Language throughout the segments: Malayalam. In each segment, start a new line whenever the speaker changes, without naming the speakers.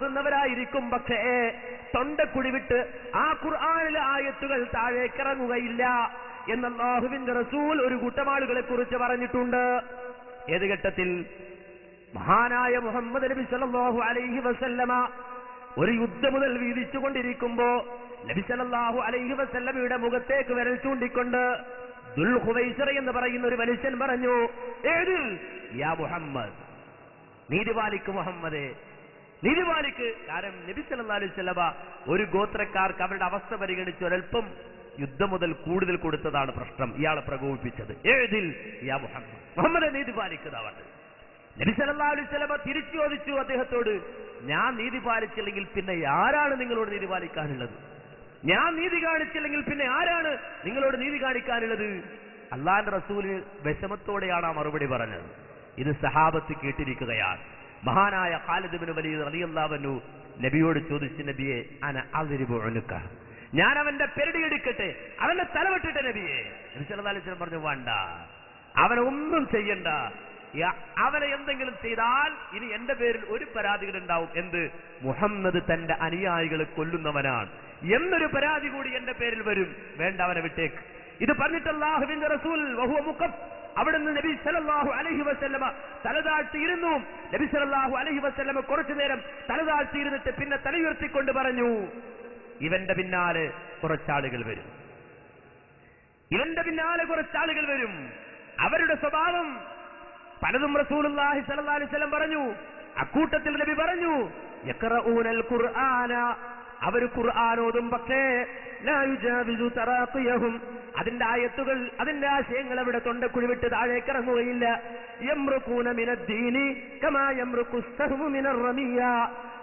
ഓതുന്നവരായിരിക്കും. പക്ഷേ തൊണ്ടക്കുടി വിട്ട് ആ ഖുർആനിലെ ആയത്തുകൾ താഴേക്കിറങ്ങുകയില്ല എന്ന് അല്ലാഹുവിന്റെ റസൂൽ ഒരു കൂട്ടം ആളുകളെ കുറിച്ച് പറഞ്ഞിട്ടുണ്ട്. ഏത് ഘട്ടത്തിൽ? മഹാനായ മുഹമ്മദ് നബി സല്ലല്ലാഹു അലൈഹി വസല്ലമ ഒരു യുദ്ധം മുതൽ വീതിച്ചുകൊണ്ടിരിക്കുമ്പോ നബി സല്ലല്ലാഹു അലൈഹി വസല്ലമയുടെ മുഖത്തേക്ക് വിരൽ ചൂണ്ടിക്കൊണ്ട് ദുൽഖുവൈസറ എന്ന് പറയുന്ന ഒരു മനുഷ്യൻ പറഞ്ഞു, ഏതിൽ യാ മുഹമ്മദ്, നീതി പാലിക്ക് മുഹമ്മദേ, നീതി പാലിക്ക്. കാരണം നബി സല്ലല്ലാഹു അലൈഹി വസല്ലമ ഒരു ഗോത്രക്കാർക്ക് അവരുടെ അവസ്ഥ പരിഗണിച്ച് ഒരൽപ്പം യുദ്ധം മുതൽ കൂടുതൽ കൊടുത്തതാണ് പ്രശ്നം ഇയാളെ പ്രകോപിപ്പിച്ചത്. ഏതിൽ യാ മുഹമ്മദ്, മുഹമ്മദെ നീതി പാലിക്കുന്നതാണ്. നബി സല്ലല്ലാഹു അലൈഹി വസല്ലമ തിരിച്ചു ചോദിച്ചു അദ്ദേഹത്തോട്, ഞാൻ നീതി പാലിച്ചില്ലെങ്കിൽ പിന്നെ ആരാണ് നിങ്ങളോട് നീതി പാലിക്കാനുള്ളത്? ഞാൻ നീതി കാണിച്ചില്ലെങ്കിൽ പിന്നെ ആരാണ് നിങ്ങളോട് നീതി കാണിക്കാനുള്ളത്? അല്ലാഹുവിന്റെ റസൂലിന് വിഷമത്തോടെയാണ് ആ മറുപടി പറഞ്ഞത്. ഇത് സഹാബത്ത് കേട്ടിരിക്കുകയാണ്. മഹാനായ ഖാലിദ് ഇബ്നു വലീദ് റളിയല്ലാഹു അൻഹു നബിയോട് ചോദിച്ചു, നബിയെ അന അദ്രിബു ഉനുക, ഞാൻ അവന്റെ പെരടി എടുക്കട്ടെ, അവന്റെ തലവെട്ടിട്ടെ നബിയെ? നബി സല്ലല്ലാഹു അലൈഹി വസല്ലം പറഞ്ഞു, വേണ്ട, അവനെ ഒന്നും ചെയ്യണ്ട. അവനെ എന്തെങ്കിലും ചെയ്താൽ ഇനി എന്റെ പേരിൽ ഒരു പരാതികൾ ഉണ്ടാവും. എന്ത്? മുഹമ്മദ് തന്റെ അനുയായികളെ കൊല്ലുന്നവനാണ് എന്നൊരു പരാതി കൂടി എന്റെ പേരിൽ വരും. വേണ്ട, അവനെ വിട്ടേക്ക്. ഇത് പറഞ്ഞിട്ട് അല്ലാഹുവിന്റെ റസൂൽ വഹുവ മുഖഫ്, അവിടുന്ന് നബി സല്ലല്ലാഹു അലൈഹി വസല്ലമ തലതാഴ്ത്തിയിരുന്നു. നബി സല്ലല്ലാഹു അലൈഹി വസല്ലമ കുറച്ചു നേരം തലതാഴ്ത്തിയിരുന്നിട്ട് പിന്നെ തലയുയർത്തിക്കൊണ്ട് പറഞ്ഞു, ഇവന്റെ പിന്നാലെ കുറച്ചാളുകൾ വരും, ഇവന്റെ പിന്നാലെ കുറച്ചാളുകൾ വരും. അവരുടെ സ്വഭാവം പലതും റസൂലുള്ളാഹി സ്വല്ലല്ലാഹു അലൈഹി വസല്ലം പറഞ്ഞു. അക്കൂട്ടത്തിൽ നബി പറഞ്ഞു, യഖറഊനൽ ഖുർആന, അവർ ഖുർആൻ ഓതും, പക്ഷേ ലാ യുജാവിസു തറാഖിയഹും, അതിന്റെ ആയത്തുകൾ, അതിന്റെ ആശയങ്ങൾ അവിടെ തൊണ്ടക്കുഴി വിട്ട് താഴേക്ക് ഇറങ്ങുകയില്ല. യംറുഖൂന മിനദ്ദീനി കമാ യംറുഖു സഹ്മു മിനർ റമിയ,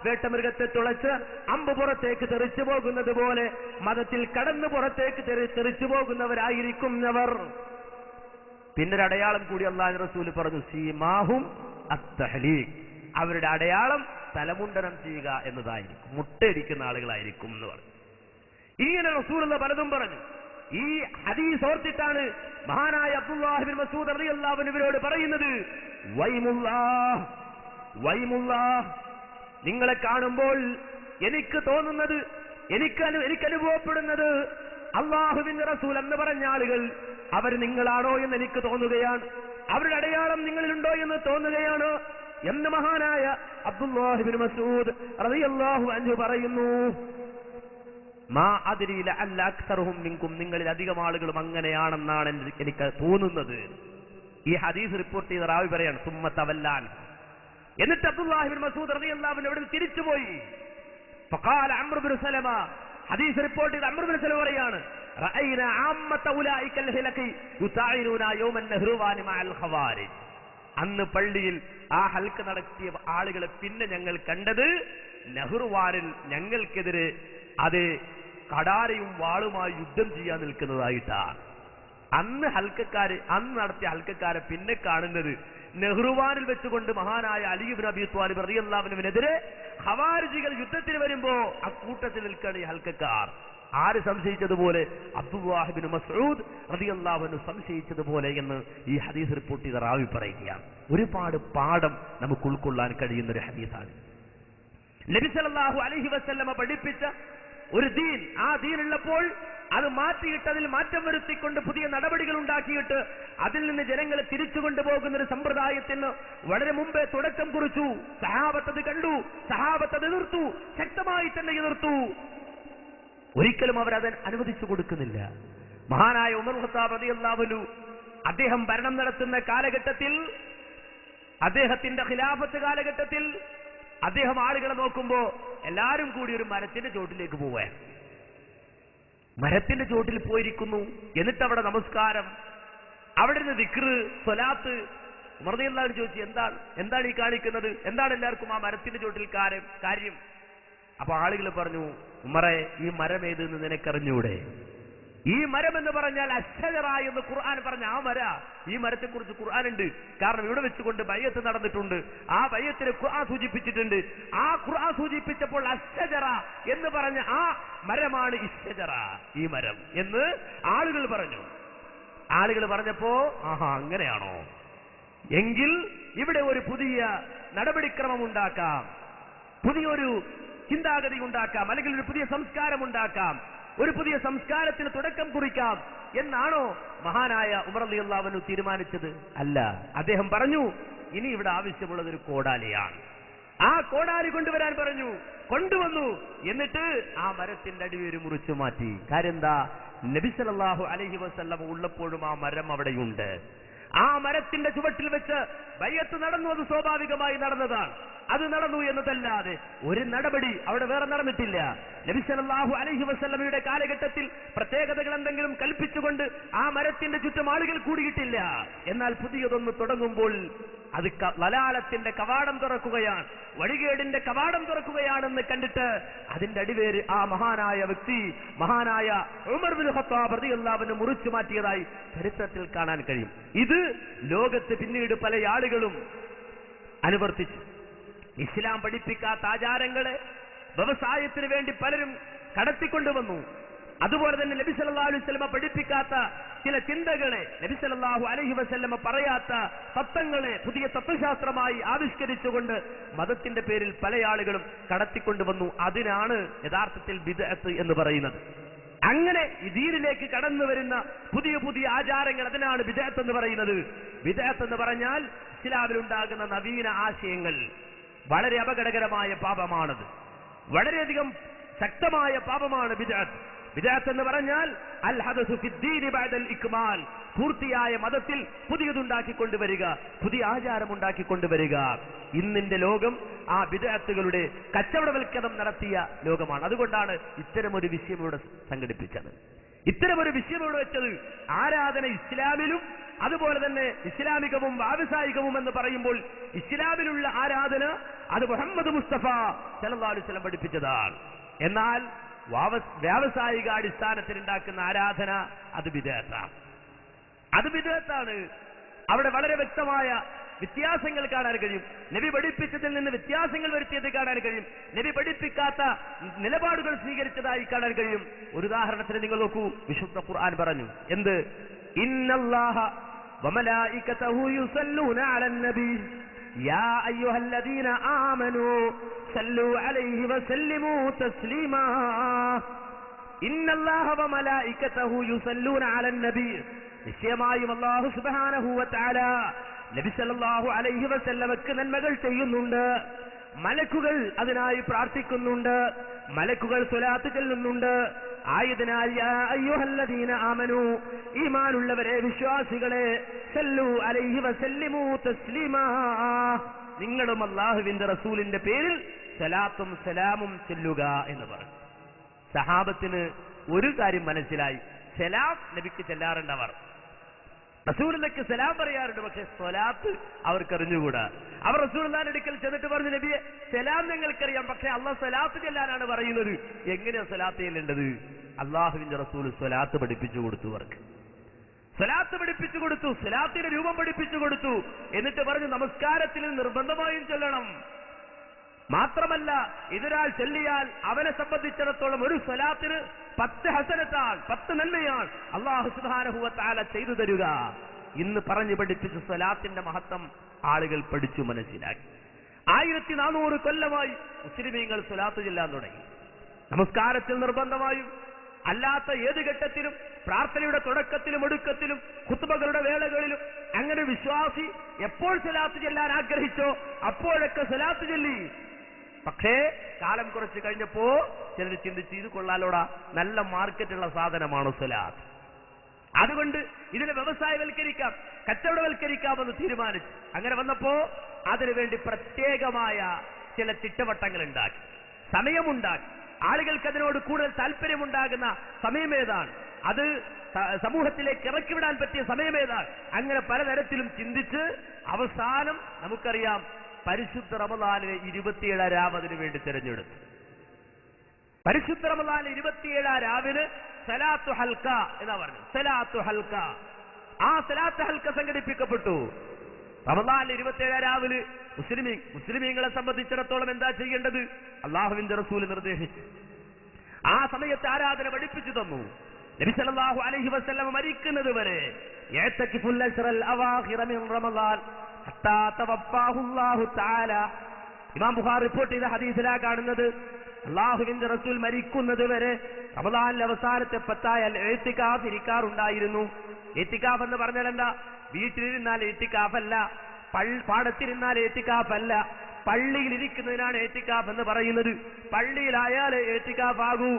വേട്ടമൃഗത്തെ തുളച്ച് അമ്പ് പുറത്തേക്ക് തെറിച്ചു പോകുന്നത് പോലെ മതത്തിൽ കടന്നു പുറത്തേക്ക് തെറിച്ചു പോകുന്നവരായിരിക്കും അവർ. പിന്നൊരു അടയാളം കൂടി അല്ലാഹുവിന്റെ റസൂൽ പറഞ്ഞു, സീമാഹും അത്തഹ്ലീഖ്, അവരുടെ അടയാളം തലമുണ്ടനം ചെയ്യുക എന്നതായിരിക്കും, മുട്ടയടിക്കുന്ന ആളുകളായിരിക്കും എന്ന് പറഞ്ഞു. ഇങ്ങനെ റസൂലുള്ള പലതും പറഞ്ഞു. ഈ ഹദീസ് ഓർത്തിട്ടാണ് മഹാനായ അബ്ദുല്ലാഹ് ഇബ്നു മസ്ഊദ് റളിയല്ലാഹു അൻഹു ഇവരോട് പറയുന്നത്, വൈമുല്ലാഹ്, വൈമുല്ലാഹ്, നിങ്ങളെ കാണുമ്പോൾ എനിക്ക് തോന്നുന്നത്, എനിക്ക് അനുഭവപ്പെടുന്നത് അല്ലാഹുവിന്റെ റസൂൽ എന്ന് പറഞ്ഞ ആളുകൾ അവർ നിങ്ങളാണോ എന്ന് എനിക്ക് തോന്നുകയാണ്, അവരുടെ അടയാളം നിങ്ങളിലുണ്ടോ എന്ന് തോന്നുകയാണ് എന്ന് മഹാനായ അബ്ദുല്ലാഹ് ഇബ്നു മസ്ഊദ് റളിയല്ലാഹു അൻഹു പറയുന്നു. മാ അദ്രി ലഅല്ല അക്സറുഹും മിൻകും, നിങ്ങളിൽ അധികം ആളുകളും അങ്ങനെയാണെന്നാണ് എനിക്ക് തോന്നുന്നത്. ഈ ഹദീസ് റിപ്പോർട്ട് ചെയ്ത റാവി പറയാണ്, സുമ്മ തവല്ലാൻ, എന്നിട്ട് അബ്ദുല്ലാഹ് ഇബ്നു മസ്ഊദ് റളിയല്ലാഹു അൻഹു അവിടെ തിരിച്ചുപോയി. ഫഖാല അംർ ഇബ്നു സലമ, ഹദീസ് റിപ്പോർട്ട് ചെയ്ത അംർ ഇബ്നു സലമ പറയാണ്, റഅയ്ന അമ്മത ഉലൈകൽ ഹിലഖി യുതഈനൂന യൗമൻ നഹ്റുവാനി മഅൽ ഖവാരിജ്, അന്ന് പള്ളിയിൽ ആ ഹൽക്ക നടത്തിയ ആളുകളെ പിന്നെ ഞങ്ങൾ കണ്ടത് നെഹ്റുവാനിൽ ഞങ്ങൾക്കെതിരെ അത് കടാരയും വാളുമായി യുദ്ധം ചെയ്യാൻ നിൽക്കുന്നതായിട്ടാണ്. അന്ന് നടത്തിയ ഹൽക്കക്കാരെ പിന്നെ കാണുന്നത് നെഹ്റുവാനിൽ വെച്ചുകൊണ്ട് മഹാനായ അലി ഇബ്നു അബീ ത്വാലിബ് റളിയല്ലാഹു അൻഹുവിനെതിരെ ഖവാരിജികൾ യുദ്ധത്തിന് വരുമ്പോ അക്കൂട്ടത്തിൽ നിൽക്കുകയാണ് ഈ ഹൽക്കക്കാർ. ആര് സംശയിച്ചതുപോലെ? അബ്ദുല്ലാഹ് ഇബ്നു മസ്ഊദ് റളിയല്ലാഹു അൻഹു സംശയിച്ചതുപോലെ എന്ന് ഈ ഹദീസ് റിപ്പോർട്ട് ചെയ്ത റാവി പറയുകയാണ്. ഒരുപാട് പാഠം നമുക്ക് ഉൾക്കൊള്ളാൻ കഴിയുന്ന ഒരു ഹദീസാണ്. നബി സല്ലല്ലാഹു അലൈഹി വസല്ലമ പഠിപ്പിച്ച ഒരു ദീൻ, ആ ദീനുള്ളപ്പോൾ അത് മാറ്റിയിട്ട് അതിൽ മാറ്റം വരുത്തിക്കൊണ്ട് പുതിയ നടപടികൾ ഉണ്ടാക്കിയിട്ട് അതിൽ നിന്ന് ജനങ്ങളെ തിരിച്ചു കൊണ്ടുപോകുന്ന ഒരു സമ്പ്രദായത്തിന് വളരെ മുമ്പേ തുടക്കം കുറിച്ചു. സഹാബത്ത് കണ്ടു, സഹാബത്ത് എതിർത്തു, ശക്തമായി തന്നെ എതിർത്തു. ഒരിക്കലും അവരത് അനുവദിച്ചു കൊടുക്കുന്നില്ല. മഹാനായ ഉമർ ഖത്താബ് റളിയല്ലാഹു അൻഹു അദ്ദേഹം ഭരണം നടത്തുന്ന കാലഘട്ടത്തിൽ, അദ്ദേഹത്തിന്റെ ഖിലാഫത്ത് കാലഘട്ടത്തിൽ അദ്ദേഹം ആളുകളെ നോക്കുമ്പോ എല്ലാരും കൂടി ഒരു മരത്തിന്റെ ചോട്ടിലേക്ക് പോവുക. മരത്തിന്റെ ചോട്ടിൽ പോയിരിക്കുന്നു. എന്നിട്ട് അവിടെ നമസ്കാരം, അവിടെ നിന്ന് ദിക്റ്, സ്വലാത്ത്. ഉമർ റളിയല്ലാഹു അൻഹു ചോദിച്ചു, എന്താണ് ഈ കാണിക്കുന്നത്? എന്താണ് എല്ലാവർക്കും ആ മരത്തിന്റെ ചോട്ടിൽ കാര്യം? അപ്പൊ ആളുകൾ പറഞ്ഞു, ഉമറെ, ഈ മരം ഏതെന്ന് നിനക്കറിഞ്ഞൂടെ? ഈ മരം എന്ന് പറഞ്ഞാൽ അശ്ശജറ എന്ന് ഖുർആൻ പറഞ്ഞ ആ ഈ മരത്തെ കുറിച്ച് ഖുർആനുണ്ട്. കാരണം ഇവിടെ വെച്ചുകൊണ്ട് ബയ്യത്ത് നടന്നിട്ടുണ്ട്. ആ ബയ്യത്തിന് ഖുർആൻ സൂചിപ്പിച്ചിട്ടുണ്ട്. ആ ഖുർആൻ സൂചിപ്പിച്ചപ്പോൾ അശ്ശജറ എന്ന് പറഞ്ഞ ആ മരമാണ് ഇശ്ശജറ, ഈ മരം എന്ന് ആളുകൾ പറഞ്ഞു. ആളുകൾ പറഞ്ഞപ്പോ ആഹാ, അങ്ങനെയാണോ? എങ്കിൽ ഇവിടെ ഒരു പുതിയ നടപടിക്രമം ഉണ്ടാക്കാം. പുതിയൊരു ചിന്താഗതി ഉണ്ടാക്കാം, അല്ലെങ്കിൽ ഒരു പുതിയ സംസ്കാരം ഉണ്ടാക്കാം, ഒരു പുതിയ സംസ്കാരത്തിന് തുടക്കം കുറിക്കാം എന്നാണോ മഹാനായ ഉമർ റളിയല്ലാഹു അൻഹു തീരുമാനിച്ചത്? അല്ല. അദ്ദേഹം പറഞ്ഞു, ഇനി ഇവിടെ ആവശ്യമുള്ളത് ഒരു കോടാലിയാണ്. ആ കോടാലി കൊണ്ടുവരാൻ പറഞ്ഞു. കൊണ്ടുവന്നു. എന്നിട്ട് ആ മരത്തിന്റെ അടിവേര് മുറിച്ചു മാറ്റി. കാര്യം എന്താ? നബി സല്ലല്ലാഹു അലൈഹി വസല്ലം ഉള്ളപ്പോഴും ആ മരം അവിടെയുണ്ട്. ആ മരത്തിന്റെ ചുവട്ടിൽ വെച്ച് ബൈഅത്ത് നടന്നു. അത് സ്വാഭാവികമായി നടന്നതാണ്. അത് നടന്നു എന്നതല്ലാതെ ഒരു നടപടി അവിടെ വേറെ നടന്നിട്ടില്ല. നബി സല്ലല്ലാഹു അലൈഹി വസല്ലമയുടെ കാലഘട്ടത്തിൽ പ്രത്യേകതകൾ എന്തെങ്കിലും കൽപ്പിച്ചുകൊണ്ട് ആ മരത്തിന്റെ ചുറ്റും ആളുകൾ കൂടിയിട്ടില്ല. എന്നാൽ പുതിയതൊന്ന് തുടങ്ങുമ്പോൾ അത് ലലാലത്തിന്റെ കവാടം തുറക്കുകയാണ്, വഴികേടിന്റെ കവാടം തുറക്കുകയാണെന്ന് കണ്ടിട്ട് അതിന്റെ അടിവേര് ആ മഹാനായ വ്യക്തി, മഹാനായ ഉമർ ബിൻ ഖത്താബ് റളിയല്ലാഹു അൻഹു മുറിച്ചു മാറ്റിയതായി ചരിത്രത്തിൽ കാണാൻ കഴിയും. ഇത് ലോകത്ത് പിന്നീട് പല ആളുകളും അനുവർത്തിച്ചു. ഇസ്ലാം പഠിപ്പിക്കാത്ത ആചാരങ്ങളെ വ്യവസായത്തിന് വേണ്ടി പലരും കടത്തിക്കൊണ്ടുവന്നു. അതുപോലെ തന്നെ നബി സല്ലല്ലാഹു അലൈഹി വസല്ലമ പഠിപ്പിക്കാത്ത ചില ചിന്തകളെ, നബി സല്ലല്ലാഹു അലൈഹി വസല്ലമ പറയാത്ത തത്വങ്ങളെ പുതിയ തത്വശാസ്ത്രമായി ആവിഷ്കരിച്ചുകൊണ്ട് മതത്തിന്റെ പേരിൽ പല ആളുകളും കടത്തിക്കൊണ്ടുവന്നു. അതിനാണ് യഥാർത്ഥത്തിൽ ബിദ്അത്ത് എന്ന് പറയുന്നത്. അങ്ങനെ ഈ ദീനിലേക്ക് കടന്നു വരുന്ന പുതിയ പുതിയ ആചാരങ്ങൾ, അതിനാണ് ബിദ്അത്ത് എന്ന് പറയുന്നത്. ബിദ്അത്ത് എന്ന് പറഞ്ഞാൽ ഇസ്ലാമിലുണ്ടാകുന്ന നവീന ആശയങ്ങൾ. വളരെ അപകടകരമായ പാപമാണത്. വളരെയധികം ശക്തമായ പാപമാണ് ബിദ്അത്ത്. ബിദ്അത്ത് എന്ന് പറഞ്ഞാൽ അൽ ഹദസു ഫിദ്ദീനി ബഅദൽ ഇക്മാൽ, പൂർത്തിയായ മതത്തിൽ പുതിയതുണ്ടാക്കിക്കൊണ്ടുവരിക, പുതിയ ആചാരം ഉണ്ടാക്കിക്കൊണ്ടുവരിക. ഇന്നിന്റെ ലോകം ആ ബിദ്അത്തുകളുടെ കച്ചവടവൽക്കരണം നടത്തിയ ലോകമാണ്. അതുകൊണ്ടാണ് ഇത്തരമൊരു വിഷയം ഇവിടെ സംഘടിപ്പിച്ചത്, ഇത്തരമൊരു വിഷയം ഇവിടെ വെച്ചത്. ആരാധന ഇസ്ലാമിലും അതുപോലെ തന്നെ ഇസ്ലാമികവും വ്യാവസായികവും എന്ന് പറയുമ്പോൾ ഇസ്ലാമിലുള്ള ആരാധന അത് മുഹമ്മദ് മുസ്തഫ സല്ലല്ലാഹു അലൈഹി വസല്ലം പഠിപ്പിച്ചതാണ്. എന്നാൽ വ്യാവസായിക അടിസ്ഥാനത്തിൽ ഉണ്ടാക്കുന്ന ആരാധന അത് ബിദ്അത്താണ്. അത് ബിദ്അത്താണ്. അവിടെ വളരെ വ്യക്തമായ വ്യത്യാസങ്ങൾ കാണാൻ കഴിയും. നബി പഠിപ്പിച്ചതിൽ നിന്ന് വ്യത്യാസങ്ങൾ വരുത്തിയത് കാണാൻ കഴിയും. നബി പഠിപ്പിക്കാത്ത നിലപാടുകൾ സ്വീകരിച്ചതായി കാണാൻ കഴിയും. ഒരു ഉദാഹരണത്തിന് നിങ്ങൾ നോക്കൂ. വിശുദ്ധ ഖുർആൻ പറഞ്ഞു എന്ത്? ഇന്നല്ലാഹ വമലായികതഹു യുസല്ലൂന അലൻ നബി യാ അയ്യുഹല്ലദീന ആമനൂ സല്ലു അലൈഹി വസല്ലിമൂ തസ്ലീമാ. ഇന്നല്ലാഹ വമലായികതഹു യുസല്ലൂന അലൻ നബി, നിശ്ചയമായും അല്ലാഹു സുബ്ഹാനഹു വ തആല നബി സല്ലല്ലാഹു അലൈഹി വസല്ലമക്ക് നന്മകൾ ചെയ്യുന്നുണ്ട്. മലക്കുകൾ അതിനായി പ്രാർത്ഥിക്കുന്നുണ്ട്. മലക്കുകൾ സ്വലാത്ത് ചൊല്ലുന്നുണ്ട്. ആയതിനാൽ യാ അയ്യുഹല്ലദീന ആമനൂ, ഈമാനുള്ളവരെ, വിശ്വാസികളെ, സല്ലു അലൈഹി വസല്ലിമൂ തസ്ലീമാ, നിങ്ങളും അല്ലാഹുവിന്റെ റസൂലിന്റെ പേരിൽ സലാത്തും സലാമും ചൊല്ലുക എന്ന് പറഞ്ഞു. സഹാബത്തിന് ഒരു കാര്യം മനസ്സിലായി. സലാം നബിക്ക് ചെല്ലാറുണ്ടവർ, റസൂലിലേക്ക് സലാം പറയാറുണ്ട്. പക്ഷെ സ്വലാത്ത് അവർക്ക് അറിഞ്ഞുകൂടാ. അവർ റസൂലുള്ളാഹിന്റെ അടുക്കൽ ചെന്നിട്ട് പറഞ്ഞു, നബിയെ സലാം ഞങ്ങൾക്കറിയാം, പക്ഷെ അള്ളാഹ് സ്വലാത്ത് ചെല്ലാനാണ് പറയുന്നത്. എങ്ങനെയാ സ്വലാത്ത് ചെല്ലേണ്ടത്? അള്ളാഹുവിന്റെ റസൂൽ സ്വലാത്ത് പഠിപ്പിച്ചു കൊടുത്തു. അവർക്ക് സ്വലാത്ത് പഠിപ്പിച്ചു കൊടുത്തു, സ്വലാത്തിന്റെ രൂപം പഠിപ്പിച്ചു കൊടുത്തു. എന്നിട്ട് പറഞ്ഞു നമസ്കാരത്തിൽ നിർബന്ധമായും ചൊല്ലണം. മാത്രമല്ല ഇതൊരാൾ ചൊല്ലിയാൽ അവനെ സംബന്ധിച്ചിടത്തോളം ഒരു സ്വലാത്തിന് 10 ഹസനത്താണ്, 10 നന്മയാണ് അല്ലാഹു സുബ്ഹാനഹു വ തആല ചെയ്തു തരുക. ഇന്ന് പറഞ്ഞു പഠിപ്പിച്ച സ്വലാത്തിന്റെ മഹത്വം ആളുകൾ പഠിച്ചു മനസ്സിലാക്കി. 1400 കൊല്ലമായി മുസ്ലിമീങ്ങൾ സ്വലാത്ത് ചൊല്ലാൻ തുടങ്ങി. നമസ്കാരത്തിൽ നിർബന്ധമായും അല്ലാത്ത ഏത് ഘട്ടത്തിലും, പ്രാർത്ഥനയുടെ തുടക്കത്തിലും ഒടുക്കത്തിലും, ഖുത്ബകളുടെ വേളകളിലും, അങ്ങനെ വിശ്വാസി എപ്പോൾ സ്വലാത്ത് ചൊല്ലാൻ ആഗ്രഹിച്ചോ അപ്പോഴൊക്കെ സ്വലാത്ത് ചൊല്ലി. പക്ഷേ കാലം കുറച്ച് കഴിഞ്ഞപ്പോ ചിലർ ചിന്തിച്ച് ഇത് കൊള്ളാലോടാ, നല്ല മാർക്കറ്റുള്ള സാധനമാണോ സ്വലാത്ത്, അതുകൊണ്ട് ഇതിനെ വ്യവസായവൽക്കരിക്കാം, കച്ചവടവൽക്കരിക്കാമെന്ന് തീരുമാനിച്ചു. അങ്ങനെ വന്നപ്പോ അതിനുവേണ്ടി പ്രത്യേകമായ ചില ചിട്ടവട്ടങ്ങൾ ഉണ്ടാക്കി, സമയമുണ്ടാക്കി. ആളുകൾക്ക് അതിനോട് കൂടുതൽ താല്പര്യമുണ്ടാകുന്ന സമയമേതാണ്, അത് സമൂഹത്തിലേക്ക് ഇറക്കിവിടാൻ പറ്റിയ സമയമേതാണ്, അങ്ങനെ പലതരത്തിലും ചിന്തിച്ച് അവസാനം നമുക്കറിയാം പരിശുദ്ധ റമദാനിലെ 27 രാവ് അതിനു വേണ്ടി തിരഞ്ഞെടുത്തു. പരിശുദ്ധ റമദാനിലെ 27 രാവിന് സലാത്തു ഹൽക്ക എന്നാ പറഞ്ഞു. സലാത്തു ഹൽക്ക, ആ സലാത്ത് ഹൽക്ക സംഘടിപ്പിക്കപ്പെട്ടു. റമദാനിലെ 27 രാവില് മുസ്ലിമീങ്ങളെ സംബന്ധിച്ചിടത്തോളം എന്താ ചെയ്യേണ്ടത്? അള്ളാഹുവിന്റെ റസൂൽ നിർദ്ദേശിച്ചു. ആ സമയത്ത് ആരാധന പഠിപ്പിച്ചു തന്നു. നബി സല്ലല്ലാഹു അലൈഹി വസല്ലം മരിക്കുന്നത് വരെ യഅ്തകിഫുൽ അശ്റൽ അവാഖിറ മിൻ റമദാൻ ഹത്താ തവഫാഹു അല്ലാഹു തആല, ഇമാം ബുഖാരി റിപ്പോർട്ട് ചെയ്ത ഹദീസിലാ കാണുന്നത്, അള്ളാഹുവിന്റെ റസൂൽ മരിക്കുന്നത് വരെ റമദാനിലെ അവസാനത്തെ 10 എഴുത്തിക്കാഫ് ഇരിക്കാറുണ്ടായിരുന്നു. എത്തിക്കാഫ് എന്ന് പറഞ്ഞാൽ എന്താ? വീട്ടിലിരുന്നാൽ എത്തിക്കാഫല്ല, പാടത്തിരുന്നാൽ എത്തിക്കാഫല്ല, പള്ളിയിൽ ഇരിക്കുന്നതിനാണ് എത്തിക്കാഫ് എന്ന് പറയുന്നത്. പള്ളിയിലായാലേ എത്തിക്കാഫ് ആകൂ.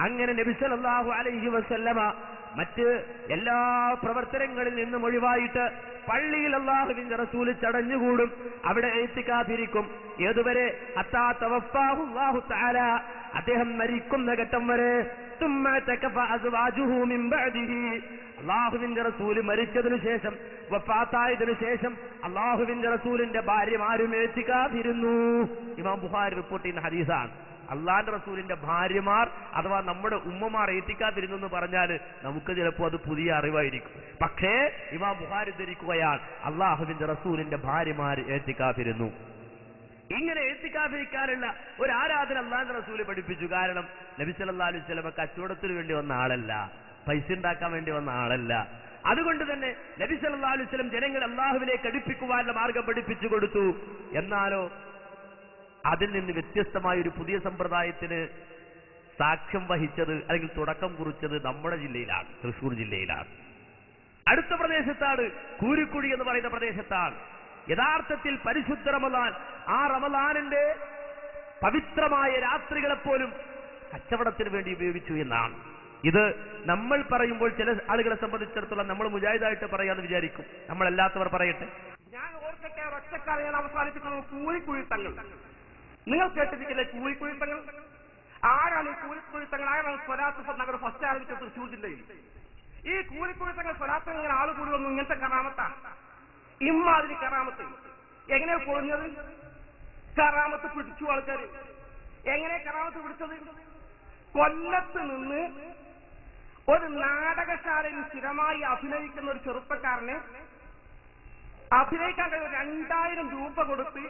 അങ്ങനെ നബി സല്ലല്ലാഹു അലൈഹി വസല്ലമ മറ്റ് എല്ലാ പ്രവർത്തനങ്ങളിൽ നിന്നും ഒഴിവായിട്ട് പള്ളിയിൽ അല്ലാഹുവിന്റെ റസൂൽ ചടഞ്ഞുകൂടും, അവിടെ എത്തിക്കാഫിരിക്കും. ഏതുവരെ? ഹത്താ തവഫാഹു അല്ലാഹു തആല, അദ്ദേഹം മരിക്കുന്ന ഘട്ടം വരെ. തുമ്മ തകഫ അസ്വാജുഹു മിൻ ബഅദിഹി, അല്ലാഹുവിന്റെ റസൂൽ മരിച്ചതിനു ശേഷം, വഫാത്തായതിനു ശേഷം അല്ലാഹുവിന്റെ റസൂലിന്റെ ഭാര്യമാരും എത്തിക്കാഫിരുന്നു. ഇമാം ബുഖാരി റിപ്പോർട്ട് ചെയ്യുന്ന ഹദീസാണ്. അള്ളാന്റെ റസൂലിന്റെ ഭാര്യമാർ അഥവാ നമ്മുടെ ഉമ്മമാർ എത്തിക്കാതിരുന്നു എന്ന് പറഞ്ഞാൽ നമുക്ക് ചിലപ്പോൾ അത് പുതിയ അറിവായിരിക്കും. പക്ഷേ ഇമാം ബുഖാരി ധരിക്കുകയാണ് അള്ളാഹുവിന്റെ റസൂലിന്റെ ഭാര്യമാർ എത്തിക്കാതിരുന്നു. ഇങ്ങനെ എത്തിക്കാതിരിക്കാനുള്ള ഒരു ആരാധന അള്ളാന്റെ റസൂല് പഠിപ്പിച്ചു. കാരണം നബി സല്ലല്ലാഹു അലൈഹി വസല്ലം കച്ചവടത്തിന് വേണ്ടി വന്ന ആളല്ല, പൈസ ഉണ്ടാക്കാൻ വേണ്ടി വന്ന ആളല്ല. അതുകൊണ്ട് തന്നെ നബി സല്ലല്ലാഹു അലൈഹി വസല്ലം ജനങ്ങളെ അള്ളാഹുവിലേക്ക് അടുപ്പിക്കുവാനുള്ള മാർഗം പഠിപ്പിച്ചു കൊടുത്തു. എന്നാലോ അതിൽ നിന്ന് വ്യത്യസ്തമായ ഒരു പുതിയ സമ്പ്രദായത്തിന് സാക്ഷ്യം വഹിച്ചത് അല്ലെങ്കിൽ തുടക്കം കുറിച്ചത് നമ്മുടെ ജില്ലയിലാണ്, തൃശ്ശൂർ ജില്ലയിലാണ്. അടുത്ത പ്രദേശത്താണ്, കൂരിക്കുഴി എന്ന് പറയുന്ന പ്രദേശത്താണ്. യഥാർത്ഥത്തിൽ പരിശുദ്ധ റമദാൻ, ആ റമദാനിന്റെ പവിത്രമായ രാത്രികളെപ്പോലും കച്ചവടത്തിന് വേണ്ടി ഉപയോഗിച്ചു എന്നാണ്. ഇത് നമ്മൾ പറയുമ്പോൾ ചില ആളുകളെ സംബന്ധിച്ചിടത്തോളം നമ്മൾ മുജാഹിദായിട്ട് പറയാന്ന് വിചാരിക്കും. നമ്മളല്ലാത്തവർ പറയട്ടെ.
ഞാൻ ഓർക്കട്ടെ, ഒറ്റക്കാലം ഞാൻ അവസാനിപ്പിക്കുന്നത് കൂലിക്കുഴിത്തങ്ങൾ. നിങ്ങൾ കേട്ടിരിക്കില്ലേ കൂലിക്കുഴിത്തങ്ങൾ? ആരാണ് ഈ കൂലിക്കുഴിത്തങ്ങൾ? ആരാണ് സ്വലാത്ത് നഗർ ഫസ്റ്റ് ആരംഭിച്ച തൃശ്ശൂർ ജില്ലയിൽ? ഈ കൂലിക്കുഴിത്തങ്ങൾ സ്വലാത്ത് ഇങ്ങനെ ആള് കൂടി വന്നു. ഇങ്ങനത്തെ കറാമത്താണ്, ഇമ്മാതിരി കറാമത്ത്. എങ്ങനെ പൊളിഞ്ഞത്? കറാമത്ത് പിടിച്ചു ആൾക്കാർ. എങ്ങനെ കറാമത്ത് പിടിച്ചത്? കൊല്ലത്ത് നിന്ന് ഒരു നാടകശാലയിൽ സ്ഥിരമായി അഭിനയിക്കുന്ന ഒരു ചെറുപ്പക്കാരനെ അഭിനയിക്കാൻ കഴിയും 2000 രൂപ കൊടുത്ത്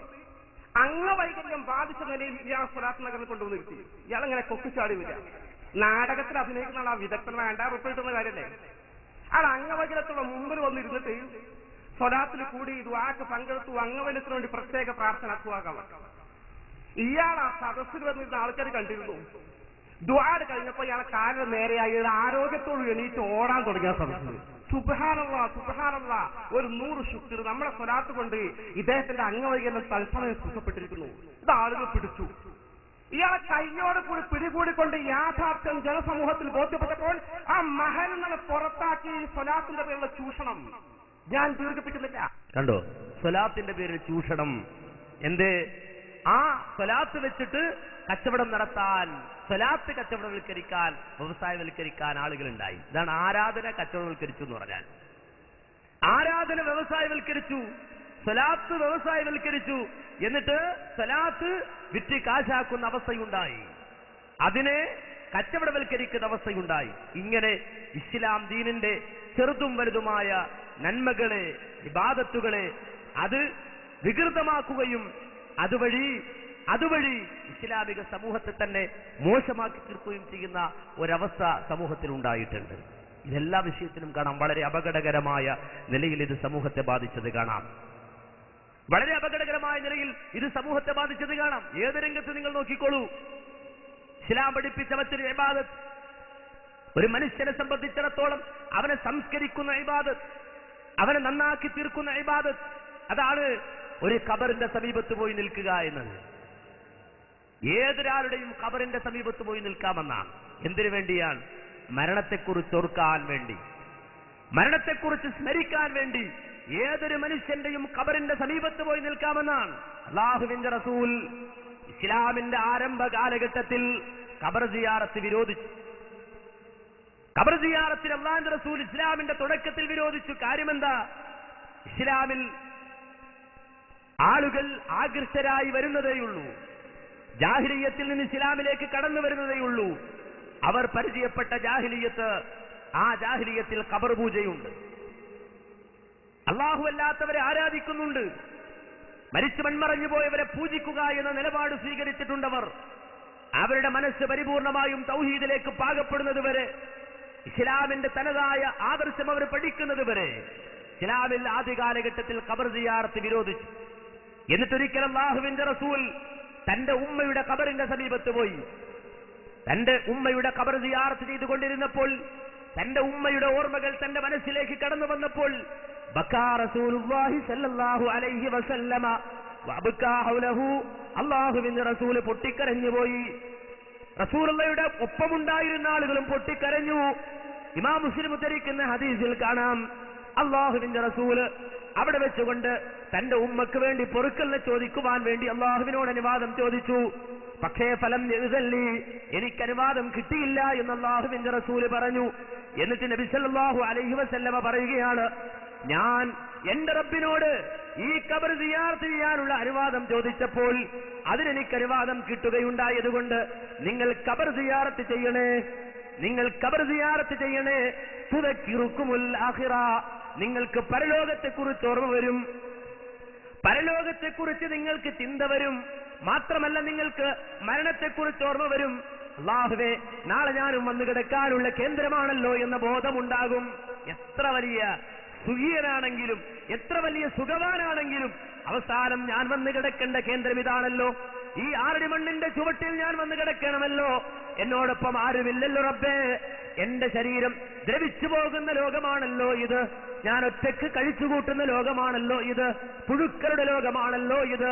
അംഗവൈകല്യം ബാധിച്ച നിലയിൽ ഇയാൾ സ്വലാത്ത് നഗറിൽ കൊണ്ടുവന്ന് കിട്ടി. ഇയാളെങ്ങനെ കൊക്കിച്ചാടി വരിക? നാടകത്തിൽ അഭിനയിക്കുന്ന ആ വിദഗ്ധന 2000 രൂപ കിട്ടുന്ന കാര്യമല്ലേ? ആൾ അംഗവൈകല്യത്തോടെ മുമ്പിൽ വന്നിരുന്നിട്ട് സ്വലാത്തിൽ കൂടി ദുആക്ക് പങ്കെടുത്തു. അംഗവൈകല്യത്തിന് വേണ്ടി പ്രത്യേക പ്രാർത്ഥന അത്തുവാകാൻ. ഇയാൾ ആ സദസ്സിൽ വന്നിരുന്ന ആൾക്കാർ കണ്ടിരുന്നു. ദുആട് കഴിഞ്ഞപ്പോൾ ഇയാളെ കാലിന് നേരെയായി ആരോഗ്യത്തോട് എണീറ്റ് ഓടാൻ തുടങ്ങിയ സദസ്സിൽ. സുബ്ഹാനല്ലാഹ് സുബ്ഹാനല്ലാഹ്, ഒരു 100 ശുക്ർ. നമ്മളെ സ്വലാത്ത് കൊണ്ട് ഇദ്ദേഹത്തിന്റെ അംഗവൈകല്യം തൽസമയം സുഖപ്പെട്ടിരിക്കുന്നു. ഇത് ആളുകൾ പിടിച്ചു. ഇയാളെ കൈയോട് കൂടി പിടികൂടിക്കൊണ്ട് യാഥാർത്ഥ്യം ജനസമൂഹത്തിൽ ബോധ്യപ്പെട്ടപ്പോൾ ആ മഹലിൽ നിന്ന് പുറത്താക്കി. സ്വലാത്തിന്റെ പേരിലുള്ള ചൂഷണം ഞാൻ ദീർഘിപ്പിക്കുന്നില്ല.
കണ്ടോ? സ്വലാത്തിന്റെ പേരിൽ ചൂഷണം. എന്തേ? ആ സ്വലാത്ത് വെച്ചിട്ട് കച്ചവടം നടത്താൻ, സ്വലാത്ത് കച്ചവടവൽക്കരിക്കാൻ, വ്യവസായവൽക്കരിക്കാൻ ആളുകളുണ്ടായി. ഇതാണ് ആരാധന കച്ചവടവൽക്കരിച്ചു എന്ന് പറഞ്ഞാൽ. ആരാധന വ്യവസായവൽക്കരിച്ചു, സ്വലാത്ത് വ്യവസായവൽക്കരിച്ചു. എന്നിട്ട് സ്വലാത്ത് വിറ്റ് കാശാക്കുന്ന അവസ്ഥയുണ്ടായി, അതിനെ കച്ചവടവൽക്കരിക്കുന്ന അവസ്ഥയുണ്ടായി. ഇങ്ങനെ ഇസ്ലാം ദീനിന്റെ ചെറുതും വലുതുമായ നന്മകളെ, ഇബാദത്തുകളെ അത് വികൃതമാക്കുകയും അതുവഴി ഇസ്ലാമിക സമൂഹത്തെ തന്നെ മോശമാക്കി തീർക്കുകയും ചെയ്യുന്ന ഒരവസ്ഥ സമൂഹത്തിൽ ഉണ്ടായിട്ടുണ്ട്. ഇതെല്ലാ വിഷയത്തിലും കാണാം. വളരെ അപകടകരമായ നിലയിൽ ഇത് സമൂഹത്തെ ബാധിച്ചത് കാണാം. വളരെ അപകടകരമായ നിലയിൽ ഇത് സമൂഹത്തെ ബാധിച്ചത് കാണാം. ഏത് രംഗത്ത് നിങ്ങൾ നോക്കിക്കോളൂ. ഇസ്ലാം പഠിപ്പിച്ച മറ്റൊരു ഇബാദത്ത്, ഒരു മനുഷ്യനെ സംബന്ധിച്ചിടത്തോളം അവനെ സംസ്കരിക്കുന്ന ഇബാദത്ത്, അവനെ നന്നാക്കി തീർക്കുന്ന ഇബാദത്ത്, അതാണ് ഒരു ഖബറിന്റെ സമീപത്ത് പോയി നിൽക്കുക എന്നത്. ഏതൊരാളുടെയും ഖബറിന്റെ സമീപത്ത് പോയി നിൽക്കാമെന്നാണ്. എന്തിനു വേണ്ടിയാണ്? മരണത്തെക്കുറിച്ച് ഓർക്കാൻ വേണ്ടി, മരണത്തെക്കുറിച്ച് സ്മരിക്കാൻ വേണ്ടി ഏതൊരു മനുഷ്യന്റെയും ഖബറിന്റെ സമീപത്ത് പോയി നിൽക്കാമെന്നാണ്. അല്ലാഹുവിന്റെ റസൂൽ ഇസ്ലാമിന്റെ ആരംഭ കാലഘട്ടത്തിൽ ഖബർ സിയാറത്ത് വിരോധിച്ചു. ഖബർ സിയാറത്തിന് അല്ലാഹുവിന്റെ റസൂൽ ഇസ്ലാമിന്റെ തുടക്കത്തിൽ വിരോധിച്ചു. കാര്യമെന്താ? ഇസ്ലാമിൽ ആളുകൾ ആകൃഷ്ടരായി വരുന്നതേയുള്ളൂ. ജാഹിലിയ്യത്തിൽ നിന്ന് ഇസ്ലാമിലേക്ക് കടന്നു വരുന്നതേയുള്ളൂ. അവർ പരിചയപ്പെട്ട ജാഹിലിയ്യത്ത്, ആ ജാഹിലിയ്യത്തിൽ ഖബർ പൂജയുണ്ട്. അല്ലാഹു അല്ലാത്തവരെ ആരാധിക്കുന്നുണ്ട്. മരിച്ചു മൺമറഞ്ഞു പോയവരെ പൂജിക്കുക എന്ന നിലപാട് സ്വീകരിച്ചിട്ടുണ്ടവർ. അവരുടെ മനസ്സ് പരിപൂർണമായും തൗഹീദിലേക്ക് പാകപ്പെടുന്നത് വരെ, ഇസ്ലാമിന്റെ തനതായ ആദർശം അവർ പഠിക്കുന്നത് വരെ ഇസ്ലാമിൽ ആദ്യ കാലഘട്ടത്തിൽ ഖബർ സിയാറത്ത് വിരോധിച്ചു. എന്നിട്ടൊരിക്കൽ അല്ലാഹുവിന്റെ റസൂൽ തന്റെ ഉമ്മയുടെ ഖബറിന്റെ സമീപത്ത് പോയി. തന്റെ ഉമ്മയുടെ ഖബർ സിയാറത്ത് ചെയ്തുകൊണ്ടിരുന്നപ്പോൾ തന്റെ ഉമ്മയുടെ ഓർമ്മകൾ തന്റെ മനസ്സിലേക്ക് കടന്നു വന്നപ്പോൾ ബക്കാ റസൂലുള്ളാഹി സ്വല്ലല്ലാഹു അലൈഹി വസല്ലമ വബക്കാ ഹൗലഹു, അല്ലാഹുവിന്റെ റസൂൽ പൊട്ടിക്കരഞ്ഞുപോയി. റസൂലുള്ളാഹിയുടെ ഒപ്പമുണ്ടായിരുന്ന ആളുകളും പൊട്ടിക്കരഞ്ഞു. ഇമാം മുസ്ലിം ഉദ്ധരിക്കുന്ന ഹദീസിൽ കാണാം, അല്ലാഹുവിന്റെ റസൂല് അവിടെ വെച്ചുകൊണ്ട് തന്റെ ഉമ്മക്ക് വേണ്ടി പൊറുക്കലിനെ ചോദിക്കുവാൻ വേണ്ടി അല്ലാഹുവിനോട് അനുവാദം ചോദിച്ചു. പക്ഷേ ഫലം എഴുതല്ലി, എനിക്ക് അനുവാദം കിട്ടിയില്ല എന്ന് അല്ലാഹുവിന്റെ റസൂല് പറഞ്ഞു. എന്നിട്ട് നബി സല്ലല്ലാഹു അലൈഹി വസല്ലമ പറയുകയാണ്, ഞാൻ എന്റെ റബ്ബിനോട് ഈ ഖബർ സിയാറത്ത് ചെയ്യാനുള്ള അനുവാദം ചോദിച്ചപ്പോൾ അതിനെനിക്ക് അനുവാദം കിട്ടുകയുണ്ടായതുകൊണ്ട് നിങ്ങൾ ഖബർ സിയാറത്ത് ചെയ്യണേ, നിങ്ങൾ ഖബർ സിയാറത്ത് ചെയ്യണേ. തുദക്കിറുക്കുമുൽ ആഖിറ, നിങ്ങൾക്ക് പരലോകത്തെക്കുറിച്ച് ഓർമ്മ വരും, പരലോകത്തെക്കുറിച്ച് നിങ്ങൾക്ക് ചിന്ത വരും. മാത്രമല്ല നിങ്ങൾക്ക് മരണത്തെക്കുറിച്ച് ഓർമ്മ വരും. അല്ലാഹുവേ, നാളെ ഞാനും വന്നു കിടക്കാനുള്ള കേന്ദ്രമാണല്ലോ എന്ന ബോധമുണ്ടാകും. എത്ര വലിയ സുഖീയനാണെങ്കിലും എത്ര വലിയ സുഖവാനാണെങ്കിലും അവസാനം ഞാൻ വന്നു കിടക്കേണ്ട കേന്ദ്രം ഇതാണല്ലോ. ഈ ആറടി മണ്ണിന്റെ ചുവട്ടിൽ ഞാൻ വന്നു കിടക്കണമല്ലോ. എന്നോടൊപ്പം ആരുമില്ലല്ലോ റബ്ബേ. എന്റെ ശരീരം ദ്രവിച്ചു പോകുന്ന ലോകമാണല്ലോ ഇത്. ഞാൻ ഒറ്റയ്ക്ക് കഴിച്ചുകൂട്ടുന്ന ലോകമാണല്ലോ ഇത്. പുഴുക്കളുടെ ലോകമാണല്ലോ ഇത്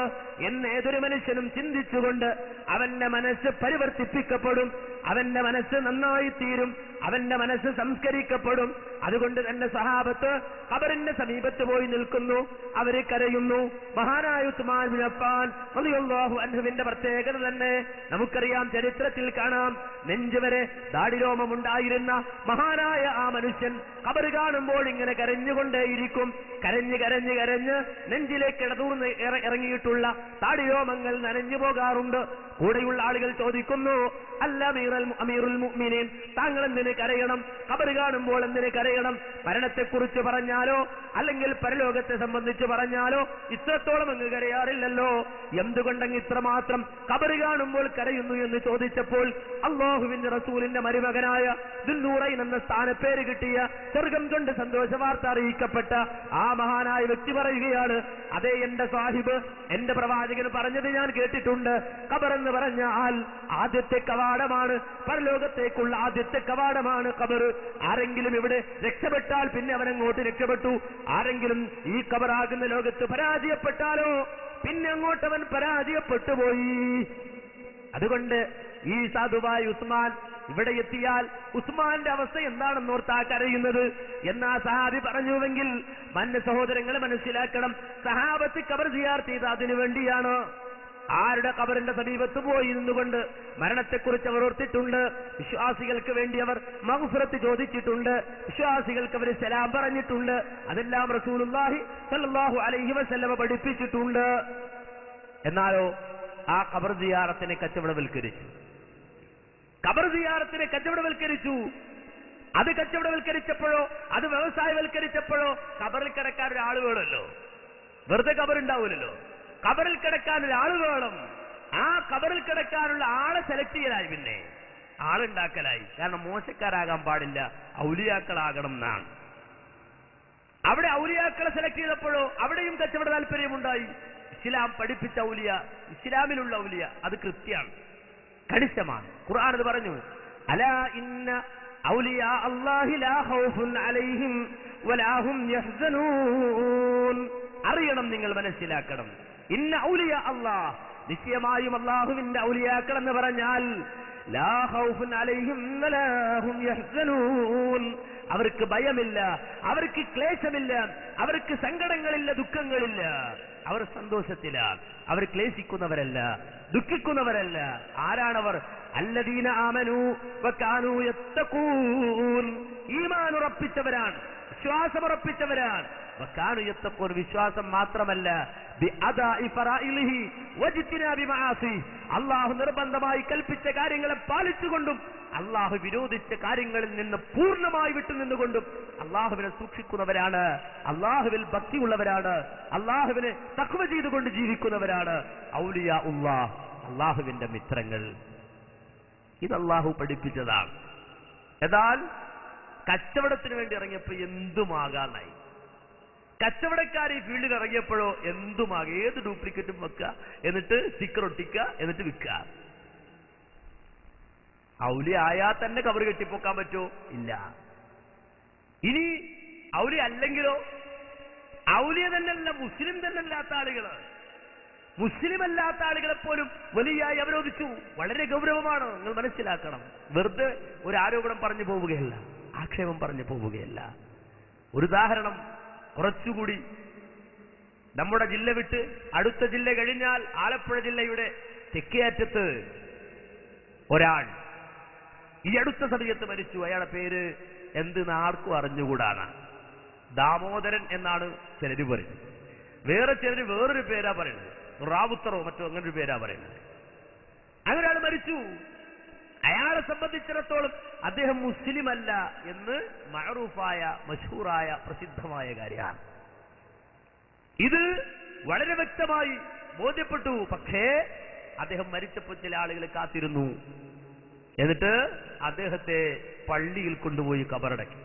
എന്ന് ഏതൊരു മനുഷ്യനും ചിന്തിച്ചുകൊണ്ട് അവന്റെ മനസ്സ് പരിവർത്തിപ്പിക്കപ്പെടും, അവന്റെ മനസ്സ് നന്നായി തീരും, അവന്റെ മനസ്സ് സംസ്കരിക്കപ്പെടും. അതുകൊണ്ട് തന്നെ സഹാബത്ത് ഖബറിന്റെ സമീപത്ത് പോയി നിൽക്കുന്നു, അവര് കരയുന്നു. മഹാനായ ഉസ്മാൻ ബിൻ അഫ്ഫാൻ റളിയല്ലാഹു അൻഹുവിന്റെ പ്രത്യേകത തന്നെ നമുക്കറിയാം, ചരിത്രത്തിൽ കാണാം. നെഞ്ചുവരെ ദാടിരോമമുണ്ടായിരുന്ന മഹാനായ ആ മനുഷ്യൻ ഖബർ കാണുമ്പോൾ ഇങ്ങനെ കരഞ്ഞുകൊണ്ടേയിരിക്കും. കരഞ്ഞ് കരഞ്ഞ് കരഞ്ഞ് നെഞ്ചിലേക്ക് ഇടതൂർന്ന് ഇറങ്ങിയിട്ടുള്ള താടിരോമങ്ങൾ നനഞ്ഞു പോകാറുണ്ട്. കൂടെയുള്ള ആളുകൾ ചോദിക്കുന്നു, അല്ല അമീറുൽ മുഅ്മിനീൻ, താങ്കൾ എന്തിന് കരയണം? ഖബർ കാണുമ്പോൾ എന്തിന് കരയണം? മരണത്തെക്കുറിച്ച് പറഞ്ഞാലോ അല്ലെങ്കിൽ പരലോകത്തെ സംബന്ധിച്ച് പറഞ്ഞാലോ ഇത്രത്തോളം അങ്ങ് കരയാറില്ലല്ലോ, എന്തുകൊണ്ടങ്ങ് ഇത്രമാത്രം ഖബർ കാണുമ്പോൾ കരയുന്നു എന്ന് ചോദിച്ചപ്പോൾ അല്ലാഹുവിന്റെ റസൂലിന്റെ മരുമകനായ ദുന്നൂറൈൻ എന്ന സ്ഥാനപ്പേര് കിട്ടിയ, സ്വർഗം കൊണ്ട് സന്തോഷ വാർത്ത അറിയിക്കപ്പെട്ട ആ മഹാനായ വ്യക്തി പറയുകയാണ്, അതേ എന്റെ സാഹിബ്, എന്റെ പ്രവാചകൻ പറഞ്ഞത് ഞാൻ കേട്ടിട്ടുണ്ട്. ഖബർ എന്ന് പറഞ്ഞാൽ ആദ്യത്തെ കവാടമാണ്, പരലോകത്തേക്കുള്ള ആദ്യത്തെ കവാടമാണ് ഖബർ. ആരെങ്കിലും ഇവിടെ രക്ഷപ്പെട്ടാൽ പിന്നെ അവനങ്ങോട്ട് രക്ഷപ്പെട്ടു. ആരെങ്കിലും ഈ ഖബറാകുന്ന ലോകത്ത് പരാജയപ്പെട്ടാലോ പിന്നെ അങ്ങോട്ടവൻ പരാജയപ്പെട്ടു പോയി. അതുകൊണ്ട് ഈ സാധുവായ ഉസ്മാൻ ഇവിടെ എത്തിയാൽ ഉസ്മാന്റെ അവസ്ഥ എന്താണെന്നോർത്താ കരയുന്നത് എന്നാ സഹാബി പറഞ്ഞുവെങ്കിൽ സഹോദരങ്ങൾ മനസ്സിലാക്കണം, സഹാബത്ത് ഖബർ സിയാറത്ത് ചെയ്ത അതിനു വേണ്ടിയാണ്. ആരുടെ ഖബറിന്റെ സമീപത്ത് പോയി നിന്നുകൊണ്ട് മരണത്തെക്കുറിച്ച് അവർ ഓർത്തിട്ടുണ്ട്. വിശ്വാസികൾക്ക് വേണ്ടി അവർ മഗ്ഫിറത്ത് ചോദിച്ചിട്ടുണ്ട്. വിശ്വാസികൾക്ക് അവർ സലാം പറഞ്ഞിട്ടുണ്ട്. അതെല്ലാം റസൂലുള്ളാഹി സ്വല്ലല്ലാഹു അലൈഹി വസല്ലമ പഠിപ്പിച്ചിട്ടുണ്ട്. എന്നാലോ ആ ഖബർ സിയാറത്തിനെ കച്ചവടവൽക്കരിച്ചു. ഖബർ സിയാറത്തിനെ കച്ചവടവൽക്കരിച്ചു. അത് കച്ചവടവൽക്കരിച്ചപ്പോഴോ അത് വ്യവസായവൽക്കരിച്ചപ്പോഴോ ഖബറിൽ കിടക്കാൻ ഒരാൾ വേണമല്ലോ, വെറുതെ ഖബറുണ്ടാവൂലല്ലോ. ഖബറിൽ കിടക്കാൻ ഒരാൾ വേണം. ആ ഖബറിൽ കിടക്കാനുള്ള ആളെ സെലക്ട് ചെയ്യലായി, പിന്നെ ആളുണ്ടാക്കലായി. കാരണം മോശക്കാരാകാൻ പാടില്ല, ഔലിയാക്കളാകണം എന്നാണ്. അവിടെ ഔലിയാക്കളെ സെലക്ട് ചെയ്തപ്പോഴോ അവിടെയും കച്ചവട താല്പര്യമുണ്ടായി. ഇസ്ലാം പഠിപ്പിച്ച ഔലിയ, ഇസ്ലാമിലുള്ള ഔലിയ, അത് കൃത്യമാണ്, കണിശമാണ്. ഖുർആൻ അത് പറഞ്ഞു, അലാ ഇന്ന ഔലിയാ അല്ലാഹി ലാ ഖൗഫുൻ അലൈഹിം വലാ ഹും യഹ്സനൂൻ. അറിയണം, നിങ്ങൾ മനസ്സിലാക്കണം. ഇന്ന ഔലിയ അല്ലാഹ്, നിശ്ചയമായും അല്ലാഹുവിന്റെ ഔലിയാക്കൾ എന്ന് പറഞ്ഞാൽ ലാ ഖൗഫുൻ അലൈഹിം വലാ ഹും യഹ്സനൂൻ, അവർക്ക് ഭയമില്ല, അവർക്ക് ക്ലേശമില്ല, അവർക്ക് സങ്കടങ്ങളില്ല, ദുഃഖങ്ങളില്ല, അവർ സന്തോഷത്തിലാണ്. അവർ ക്ലേശിക്കുന്നവരല്ല, ദുഃഖിക്കുന്നവരല്ല. ആരാണവർ? അല്ലദീന ആമനൂ വകാനൂ യത്തഖൂൻ, ഈമാൻ ഉറപ്പിച്ചവരാണ്, വിശ്വാസമുറപ്പിച്ചവരാണ്. വകാനൂ യത്തഖൂൻ, വിശ്വാസം മാത്രമല്ല, ബിഅദാഇ ഫറാഇലിഹി വജ്തിനാബി മആസി, അല്ലാഹു നിർബന്ധമായി കൽപ്പിച്ച കാര്യങ്ങളെ പാലിച്ചുകൊണ്ടും അല്ലാഹു വിരോധിച്ച കാര്യങ്ങളിൽ നിന്ന് പൂർണ്ണമായി വിട്ടുനിന്നുകൊണ്ടും അല്ലാഹുവിനെ സൂക്ഷിക്കുന്നവരാണ്, അല്ലാഹുവിൽ ഭക്തിയുള്ളവരാണ്, അല്ലാഹുവിനെ തഖ്വ ചെയ്തുകൊണ്ട് ജീവിക്കുന്നവരാണ് ഔലിയാ ഉല്ലാഹ്, അല്ലാഹുവിന്റെ മിത്രങ്ങൾ. ഇത് അല്ലാഹു പഠിപ്പിച്ചതാണ്. എന്നാൽ കച്ചവടത്തിന് വേണ്ടി ഇറങ്ങിയപ്പോ എന്തുമാകാനായി. കച്ചവടക്കാർ ഈ ഫീൽഡിൽ ഇറങ്ങിയപ്പോഴോ എന്തുമാകെ ഏത് ഡ്യൂപ്ലിക്കേറ്റും വെക്കുക, എന്നിട്ട് സ്റ്റിക്കർ ഒട്ടിക്കുക, എന്നിട്ട് വിൽക്കുക. ഔലി ആയാൽ തന്നെ കബർ കെട്ടിപ്പോക്കാൻ പറ്റുമോ? ഇല്ല. ഇനി ഔലി അല്ലെങ്കിലോ? ഔലിയ തന്നെയല്ല, മുസ്ലിം തന്നെ അല്ലാത്ത ആളുകള്, മുസ്ലിം അല്ലാത്ത ആളുകളെ പോലും വലിയായി അവരോധിച്ചു. വളരെ ഗൗരവമാണ്, നിങ്ങൾ മനസ്സിലാക്കണം. വെറുതെ ഒരു ആരോപണം പറഞ്ഞു പോവുകയല്ല, ആക്ഷേപം പറഞ്ഞു പോവുകയല്ല. ഒരു ഉദാഹരണം കുറച്ചുകൂടി, നമ്മുടെ ജില്ല വിട്ട് അടുത്ത ജില്ല കഴിഞ്ഞാൽ ആലപ്പുഴ ജില്ലയുടെ തെക്കേ അറ്റത്ത് ഒരാൾ ഈ അടുത്ത സമയത്ത് മരിച്ചു. അയാളുടെ പേര് എന്തെന്ന് ആർക്കും അറിഞ്ഞുകൂടാണ്. ദാമോദരൻ എന്നാണ് ചിലര് പറയുന്നത്, വേറെ ചിലര് വേറൊരു പേരാ പറയുന്നത്, റാവുത്തറോ മറ്റോ അങ്ങനൊരു പേരാ പറയുന്നത്. അങ്ങനെ ഒരാൾ മരിച്ചു. അയാളെ സംബന്ധിച്ചിടത്തോളം അദ്ദേഹം മുസ്ലിം അല്ല എന്ന് മഅറൂഫായ മഷ്ഹൂറായ പ്രസിദ്ധമായ കാര്യമാണ്. ഇത് വളരെ വ്യക്തമായി ബോധ്യപ്പെട്ടു. പക്ഷേ അദ്ദേഹം മരിച്ചപ്പോൾ ചില ആളുകൾ കാത്തിരുന്നു. എന്നിട്ട് അദ്ദേഹത്തെ പള്ളിയിൽ കൊണ്ടുപോയി കബറടക്കി.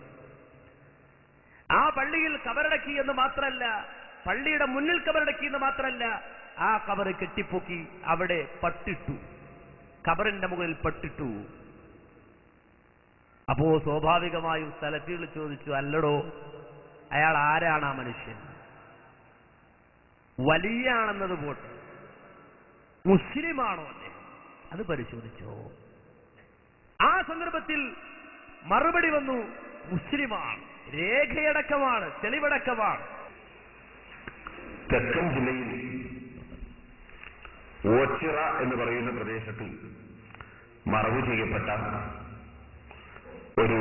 ആ പള്ളിയിൽ കബറടക്കി എന്ന് മാത്രമല്ല, പള്ളിയുടെ മുന്നിൽ കബറടക്കി എന്ന് മാത്രമല്ല, ആ കബറ് കെട്ടിപ്പൊക്കി അവിടെ പട്ടിട്ടു, കബറിന്റെ മുകളിൽ പട്ടിട്ടു. അപ്പോ സ്വാഭാവികമായും സ്ഥലത്തുകൾ ചോദിച്ചു, അല്ലടോ അയാൾ ആരാണ്? ആ മനുഷ്യൻ വലിയാണെന്നത് പോട്ടെ, മുസ്ലിമാണോ അദ്ദേഹം? അത് പരിശോധിച്ചോ? ആ സന്ദർഭത്തിൽ മറുപടി വന്നു, മുസ്ലിമാണ്, രേഖയടക്കമാണ്, തെളിവടക്കമാണ്.
തെക്കൻ ജില്ലയിൽ ഓച്ചിറ എന്ന് പറയുന്ന പ്രദേശത്ത് മറവ് ചെയ്യപ്പെട്ട ഒരു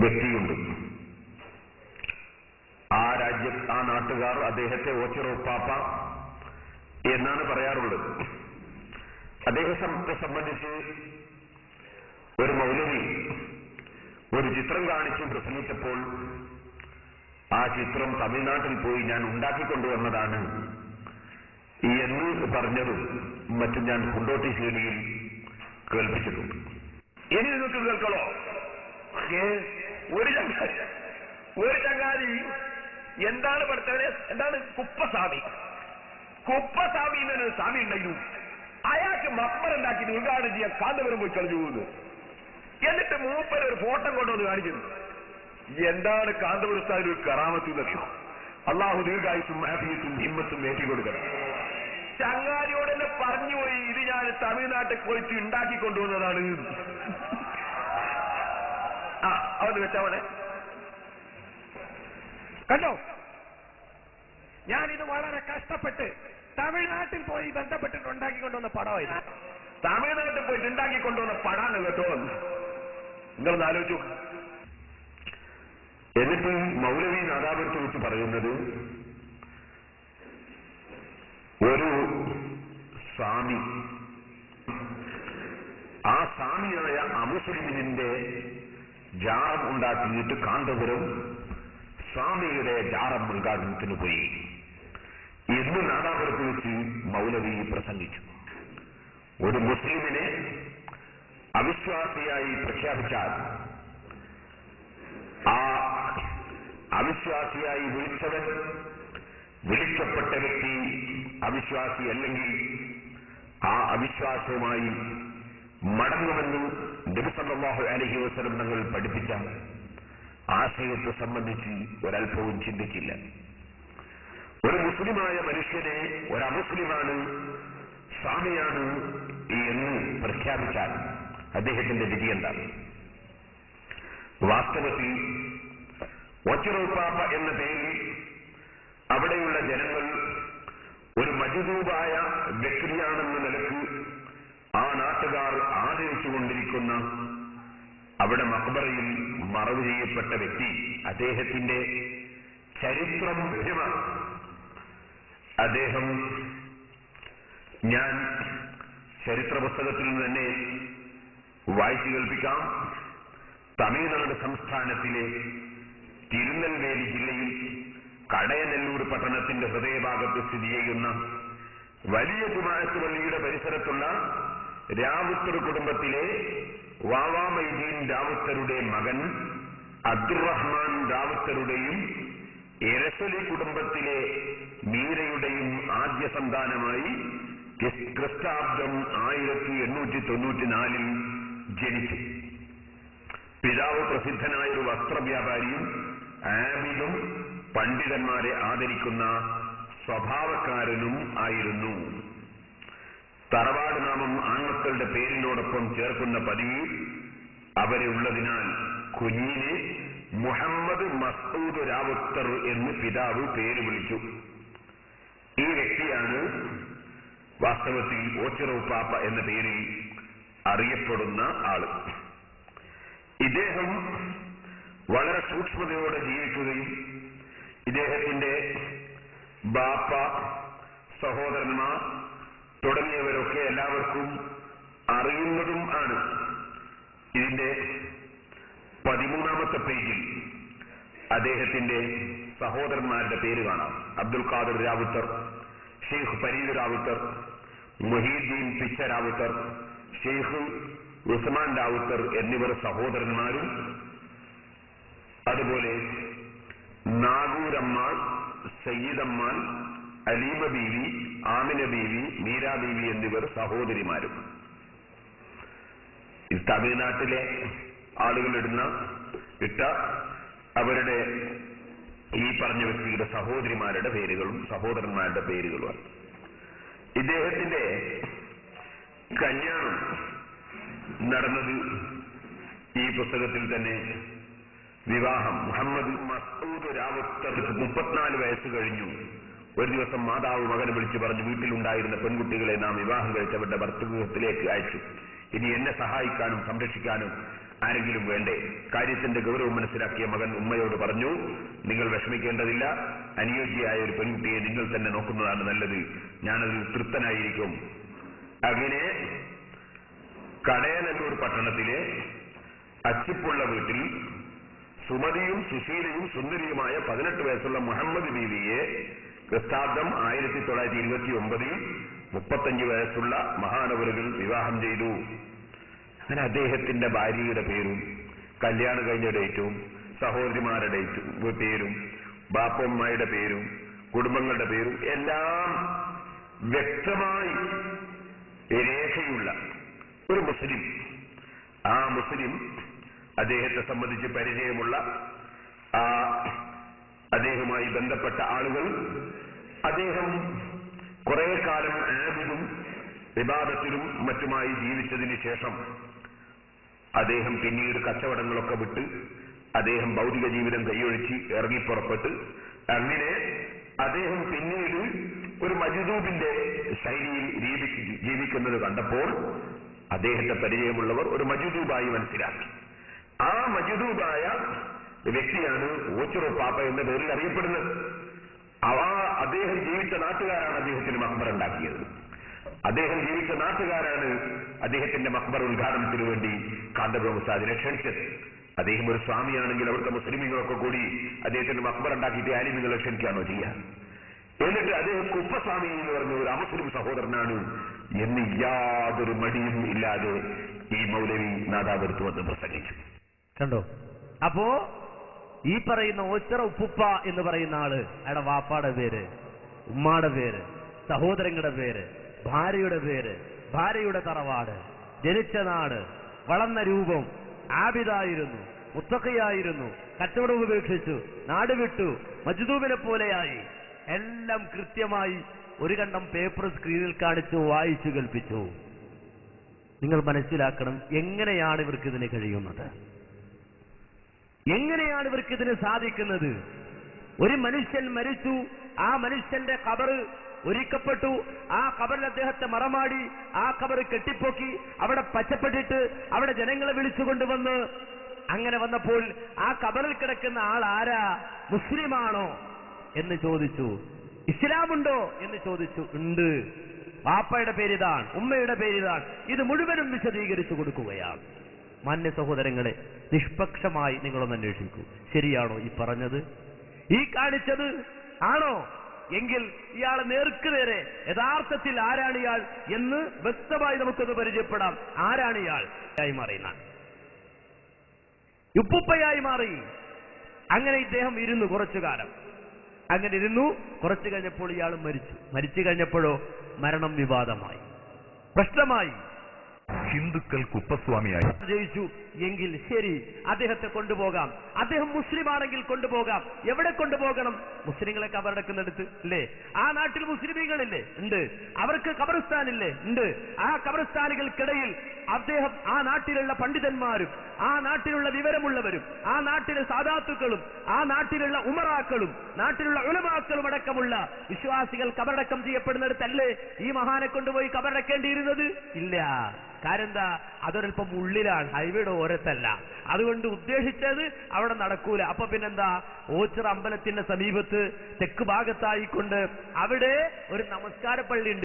വ്യക്തിയുണ്ട്. ആ നാട്ടുകാർ അദ്ദേഹത്തെ ഓച്ചിറ ഉപ്പാപ്പ എന്നാണ് പറയാറുള്ളത്. അദ്ദേഹത്തെ സംബന്ധിച്ച് ഒരു മൗലവി ഒരു ചിത്രം കാണിച്ചു പ്രസംഗിച്ചപ്പോൾ ആ ചിത്രം തമിഴ്നാട്ടിൽ പോയി ഞാൻ ഉണ്ടാക്കിക്കൊണ്ടുവന്നതാണ് എന്ന് പറഞ്ഞതും മറ്റും ഞാൻ കുണ്ടോട്ടി സീഡിയിൽ കേൾപ്പിച്ചിട്ടുണ്ട്. ഇനി നിങ്ങൾക്ക് കേൾക്കണോ? ഒരു ചങ്ങാതി എന്താണ് പഠിത്തവരെ, എന്താണ് കുപ്പസ്വാമി എന്നൊരു സ്വാമി ഉണ്ടായിരുന്നു. അയാൾക്ക് മക്ബറുണ്ടാക്കി ഉദ്ഘാടനം ചെയ്യാൻ കാന്തപുരം പോയി കളഞ്ഞു പോകുന്നു. എന്നിട്ട് മൂപ്പര് ഒരു ഫോട്ടോ കൊണ്ടുവന്ന് കാണിക്കുന്നു. എന്താണ് കാന്തപുരസ്ഥാനിൽ ഒരു കറാമത്ത് എന്നറിയോ? അള്ളാഹു ദീർഘായുസും ആഫിയത്തും ഹിമ്മത്തും ഏറ്റിക്കൊടുക്കണം. ചങ്ങാതിയോട് തന്നെ പറഞ്ഞുപോയി, ഇത് ഞാൻ തമിഴ്നാട്ടിൽ പോയിട്ട് ഉണ്ടാക്കിക്കൊണ്ടുവന്നതാണ്. അവന്ന് വെച്ചാവണേ
കണ്ടോ? ഞാനിത് വളരെ കഷ്ടപ്പെട്ട് തമിഴ്നാട്ടിൽ പോയി ബന്ധപ്പെട്ടിട്ട് ഉണ്ടാക്കിക്കൊണ്ടുവന്ന പടമായിരുന്നു.
തമിഴ്നാട്ടിൽ പോയിട്ട് ഉണ്ടാക്കിക്കൊണ്ടുവന്ന പടാണ് കേട്ടോ. നിങ്ങളൊന്ന് ആലോചിച്ചു. എന്നിട്ട് മൗലവി നാദാപുരത്തെ വെച്ച് പറയുന്നത്, ഒരു സ്വാമി, ആ സ്വാമിയായ അമുസ്ലിമിന്റെ ജാറം ഉണ്ടാക്കിയിട്ട് കാന്തപുരം സ്വാമിയുടെ ജാറം ഉദ്ഘാടനത്തിന് പോയി എന്ന് നാദാപുരത്ത് വെച്ച് മൗലവി പ്രസംഗിച്ചു. ഒരു മുസ്ലിമിനെ അവിശ്വാസിയായി പ്രഖ്യാപിച്ചാൽ ആ അവിശ്വാസിയായി വിളിച്ചവൻ, വിളിക്കപ്പെട്ട വ്യക്തി അവിശ്വാസി അല്ലെങ്കിൽ ആ അവിശ്വാസവുമായി മടങ്ങുമെന്ന് നബി സല്ലല്ലാഹു അലൈഹി വസല്ലം തങ്ങൾ പഠിപ്പിച്ച ആശയത്തെ സംബന്ധിച്ച് ഒരൽപ്പവും ചിന്തിച്ചില്ല. ഒരു മുസ്ലിമായ മനുഷ്യനെ ഒരു അമുസ്ലിമാണ്, സ്വാമിയാണ് എന്ന് പ്രഖ്യാപിച്ചാൽ അദ്ദേഹത്തിന്റെ വിധി എന്താണ്? വാസ്തവത്തിൽ ഓച്ചിറ ഉപ്പാപ്പ എന്ന പേരിൽ അവിടെയുള്ള ജനങ്ങൾ ഒരു മജ്ദൂബായ വ്യക്തിയാണെന്ന നിലക്ക് ആ നാട്ടുകാർ ആദരിച്ചുകൊണ്ടിരിക്കുന്ന അവിടെ മഖ്ബറയിൽ മറവ് ചെയ്യപ്പെട്ട വ്യക്തി, അദ്ദേഹത്തിന്റെ ചരിത്രം ലഭ്യമാണ്. അദ്ദേഹം, ഞാൻ ചരിത്ര പുസ്തകത്തിൽ നിന്ന് തന്നെ വായിച്ചു കേൾപ്പിക്കാം. തമിഴ്നാട് സംസ്ഥാനത്തിലെ തിരുനെൽവേലി ജില്ലയിൽ കടയനെല്ലൂർ പട്ടണത്തിന്റെ ഹൃദയഭാഗത്ത് സ്ഥിതി ചെയ്യുന്ന വലിയ ജുമാഅത്ത് പള്ളിയുടെ പരിസരത്തുള്ള രാവുത്തർ കുടുംബത്തിലെ വാവാ മൈദീൻ രാവുത്തരുടെ മകൻ അബ്ദുറഹ്മാൻ രാവുത്തരുടെയും എരസലി കുടുംബത്തിലെ മീരയുടെയും ആദ്യ സന്താനമായി ക്രിസ്താബ്ദം 1894 ജനിച്ചു. പിതാവ് പ്രസിദ്ധനായ ഒരു വസ്ത്രവ്യാപാരിയും ആബിദും പണ്ഡിതന്മാരെ ആദരിക്കുന്ന സ്വഭാവക്കാരനും ആയിരുന്നു. തറവാട് നാമം ആൺമക്കളുടെ പേരിനോടൊപ്പം ചേർക്കുന്ന പതിവ് അവരെ ഉള്ളതിനാൽ കുഞ്ഞിനെ മുഹമ്മദ് മസ്ഊദ് റാവുത്തർ എന്ന് പിതാവ് പേര് വിളിച്ചു. ഈ വ്യക്തിയാണ് വാസ്തവത്തിൽ ഓച്ചിറ ഉപ്പാപ്പ എന്ന പേരിൽ അറിയപ്പെടുന്ന ആള്. ഇദ്ദേഹം വളരെ സൂക്ഷ്മതയോടെ ജീവിക്കുകയും ഇദ്ദേഹത്തിന്റെ ബാപ്പ, സഹോദരന്മാർ തുടങ്ങിയവരൊക്കെ എല്ലാവർക്കും അറിയുന്നതും ആണ്. ഇതിന്റെ 13ാമത്തെ പേജിൽ അദ്ദേഹത്തിന്റെ സഹോദരന്മാരുടെ പേര് കാണാം. അബ്ദുൽ ഖാദർ റാവുത്തർ, ഷെയ്ഖ് ഫരീദ് റാവുത്തർ, മുഹീദ്ദീൻ പിച്ച റാവുത്തർ, ഷെയ്ഖ് ഉസ്മാൻ റാവുത്തർ എന്നിവർ സഹോദരന്മാരും അതുപോലെ നാഗൂരമ്മാൾ, സയ്യിദമ്മാൾ, അലീമ ബീവി, ആമിന ബീവി, മീര ബീവി എന്നിവർ സഹോദരിമാരും. തമിഴ്നാട്ടിലെ ആളുകൾ ഇട്ട അവരുടെ ഈ പറഞ്ഞ വ്യക്തിയുടെ സഹോദരിമാരുടെ പേരുകളും സഹോദരന്മാരുടെ പേരുകളുമാണ്. ഇദ്ദേഹത്തിന്റെ കല്യാണം നടന്നത് ഈ പുസ്തകത്തിൽ തന്നെ വിവാഹം. മുഹമ്മദ് മസ്ഊദ് റാവുത്തർക്ക് 34 വയസ്സ് കഴിഞ്ഞു. ഒരു ദിവസം മാതാവ് മകനെ വിളിച്ചു പറഞ്ഞു, വീട്ടിലുണ്ടായിരുന്ന പെൺകുട്ടികളെ നാം വിവാഹം കഴിച്ചവരുടെ ഭർത്തൃഗൃഹത്തിലേക്ക് അയച്ചു. ഇനി എന്നെ സഹായിക്കാനും സംരക്ഷിക്കാനും ആരെങ്കിലും വേണ്ടേ? കാര്യത്തിന്റെ ഗൗരവം മനസ്സിലാക്കിയ മകൻ ഉമ്മയോട് പറഞ്ഞു, നിങ്ങൾ വിഷമിക്കേണ്ടതില്ല, അനുയോജ്യയായ ഒരു പെൺകുട്ടിയെ നിങ്ങൾ തന്നെ നോക്കുന്നതാണ് നല്ലത്, ഞാനതിൽ തൃപ്തനായിരിക്കും. അങ്ങനെ കടയനല്ലൂർ പട്ടണത്തിലെ അച്ചിപ്പുള്ള വീട്ടിൽ സുമതിയും സുശീലയും സുന്ദരിയുമായ 18 വയസ്സുള്ള മുഹമ്മദ് ബീവിയെ ക്രിസ്താബ്ദം 1929 35 വയസ്സുള്ള മഹാനവറുകൾ വിവാഹം ചെയ്തു. അങ്ങനെ അദ്ദേഹത്തിന്റെ ഭാര്യയുടെ പേരും കല്യാണം കഴിഞ്ഞ ഡേറ്റും സഹോദരിമാരുടെ പേരും ബാപ്പമ്മയുടെ പേരും കുടുംബങ്ങളുടെ പേരും എല്ലാം വ്യക്തമായി രേഖയുള്ള ഒരു മുസ്ലിം. ആ മുസ്ലിം അദ്ദേഹത്തെ സംബന്ധിച്ച് പരിചയമുള്ള അദ്ദേഹവുമായി ബന്ധപ്പെട്ട ആളുകൾ അദ്ദേഹം കുറെ കാലം ആബിദും ഇബാദത്തിലും മറ്റുമായി ജീവിച്ചതിന് ശേഷം അദ്ദേഹം പിന്നീട് കച്ചവടങ്ങളൊക്കെ വിട്ട് അദ്ദേഹം ഭൗതിക ജീവിതം കൈയൊഴിച്ച് ഇറങ്ങിപ്പുറപ്പെട്ട് അങ്ങനെ അദ്ദേഹം പിന്നീട് ഒരു മജ്ദൂബിന്റെ ശൈലിയിൽ ജീവിക്കുന്നത് കണ്ടപ്പോൾ അദ്ദേഹത്തെ പരിചയമുള്ളവർ ഒരു മജ്ദൂബായി മനസ്സിലാക്കി. ആ മജ്ദൂബായ വ്യക്തിയാണ് ഓച്ചിറ പാപ്പ എന്ന പേരിൽ അറിയപ്പെടുന്നത്. അദ്ദേഹം ജീവിച്ച നാട്ടുകാരാണ് അദ്ദേഹത്തിന് മഖ്ബർ ഉണ്ടാക്കിയത്. അദ്ദേഹം ജീവിച്ച നാട്ടുകാരാണ് അദ്ദേഹത്തിന്റെ മഖ്ബർ ഉദ്ഘാടനത്തിന് വേണ്ടി കാന്തപുരം ഉസ്താദിനെ ക്ഷണിച്ചത്. അദ്ദേഹം ഒരു സ്വാമിയാണെങ്കിൽ അവിടുത്തെ മുസ്ലിമീങ്ങളൊക്കെ കൂടി അദ്ദേഹത്തിന്റെ മഖ്ബർ ഉണ്ടാക്കിയിട്ട് ആലിമീങ്ങളെ ക്ഷണിക്കുകയാണോ ചെയ്യാൻ? എന്നിട്ട് അദ്ദേഹം കുപ്പസ്വാമി എന്ന് പറഞ്ഞ ഒരു അമുസ്ലിം സഹോദരനാണ് എന്ന് യാതൊരു മടിയും ഇല്ലാതെ ഈ മൗലവി നാദാപുരത്ത് വന്ന് പ്രസംഗിച്ചു.
കണ്ടോ? അപ്പോ ഈ പറയുന്ന ഓച്ചിറ ഉപ്പുപ്പ എന്ന് പറയുന്ന ആള്, അയാളുടെ വാപ്പാടെ പേര്, ഉമ്മാടെ പേര്, സഹോദരങ്ങളുടെ പേര്, ഭാര്യയുടെ പേര്, ഭാര്യയുടെ തറവാട്, ജനിച്ച നാട്, വളർന്ന രൂപം, ആബിദായിരുന്നു, മുത്തഖിയായിരുന്നു, കച്ചവടം ഉപേക്ഷിച്ചു, നാട് വിട്ടു, മജ്ദൂബിനെ പോലെയായി, എല്ലാം കൃത്യമായി ഒരു കണ്ടം പേപ്പർ സ്ക്രീനിൽ കാണിച്ചു വായിച്ചു കേൾപ്പിച്ചു. നിങ്ങൾ മനസ്സിലാക്കണം, എങ്ങനെയാണ് ഇവർക്ക് ഇതിന് കഴിയുന്നത്? എങ്ങനെയാണ് ഇവർക്ക് ഇതിന് സാധിക്കുന്നത്? ഒരു മനുഷ്യൻ മരിച്ചു, ആ മനുഷ്യന്റെ ഖബറ് ഒരുക്കപ്പെട്ടു, ആ ഖബറിൽ അദ്ദേഹത്തെ മറമാടി, ആ ഖബറ് കെട്ടിപ്പൊക്കി, അവിടെ പച്ചപ്പെട്ടിട്ട് അവിടെ ജനങ്ങളെ വിളിച്ചുകൊണ്ടുവന്ന്, അങ്ങനെ വന്നപ്പോൾ ആ ഖബറിൽ കിടക്കുന്ന ആൾ ആരാ? മുസ്ലിമാണോ എന്ന് ചോദിച്ചു. ഇസ്ലാമുണ്ടോ എന്ന് ചോദിച്ചു. ഉണ്ട്. വാപ്പയുടെ പേരിതാണ്, ഉമ്മയുടെ പേരിതാണ്. ഇത് മുഴുവനും വിശദീകരിച്ചു കൊടുക്കുകയാണ്. മാന്യ സഹോദരങ്ങളെ, നിഷ്പക്ഷമായി നിങ്ങളൊന്ന് അന്വേഷിക്കൂ. ശരിയാണോ ഈ പറഞ്ഞത്? ഈ കാണിച്ചത് ആണോ? എങ്കിൽ ഇയാളെ നേർക്കുനേരെ യഥാർത്ഥത്തിൽ ആരാണ് ഇയാൾ എന്ന് വ്യക്തമായി നമുക്കൊന്ന് പരിചയപ്പെടാം. ആരാണ് ഇയാൾ? മാറിയുന്ന ഉപ്പുപ്പയായി മാറി. അങ്ങനെ ഇദ്ദേഹം ഇരുന്നു കുറച്ചു കാലം. അങ്ങനെ ഇരുന്നു. കുറച്ചു കഴിഞ്ഞപ്പോൾ ഇയാൾ മരിച്ചു കഴിഞ്ഞപ്പോഴോ മരണം വിവാദമായി, പ്രശ്നമായി.
ഹിന്ദുക്കൾ കുപ്പസ്വാമിയായി
ജയിച്ചു എങ്കിൽ ശരി, അദ്ദേഹത്തെ കൊണ്ടുപോകാം. അദ്ദേഹം മുസ്ലിം ആണെങ്കിൽ കൊണ്ടുപോകാം. എവിടെ കൊണ്ടുപോകണം? മുസ്ലിങ്ങളെ കബറടക്കുന്നിടത്ത് അല്ലേ? ആ നാട്ടിൽ മുസ്ലിമീങ്ങളില്ലേ? ഉണ്ട്. അവർക്ക് ഖബർസ്ഥാനില്ലേ? ഉണ്ട്. ആ ഖബർസ്ഥാനുകൾക്കിടയിൽ അദ്ദേഹം ആ നാട്ടിലുള്ള പണ്ഡിതന്മാരും ആ നാട്ടിലുള്ള വിവരമുള്ളവരും ആ നാട്ടിലെ സാദാത്തുക്കളും ആ നാട്ടിലുള്ള ഉമറാക്കളും നാട്ടിലുള്ള ഉലമാക്കളും അടക്കമുള്ള വിശ്വാസികൾ കബറടക്കം ചെയ്യപ്പെടുന്നിടത്തല്ലേ ഈ മഹാനെ കൊണ്ടുപോയി കബറടക്കേണ്ടിയിരുന്നത്? ഇല്ല. കാരണം എന്താ? അതൊരൽപ്പം ഉള്ളിലാണ്, ഹൈവേയുടെ ഓരത്തല്ല. അതുകൊണ്ട് ഉദ്ദേശിച്ചത് അവിടെ നടക്കൂല. അപ്പൊ പിന്നെന്താ? ഓച്ചിറ അമ്പലത്തിന്റെ സമീപത്ത് തെക്ക് ഭാഗത്തായിക്കൊണ്ട് അവിടെ ഒരു നമസ്കാര പള്ളി ഉണ്ട്.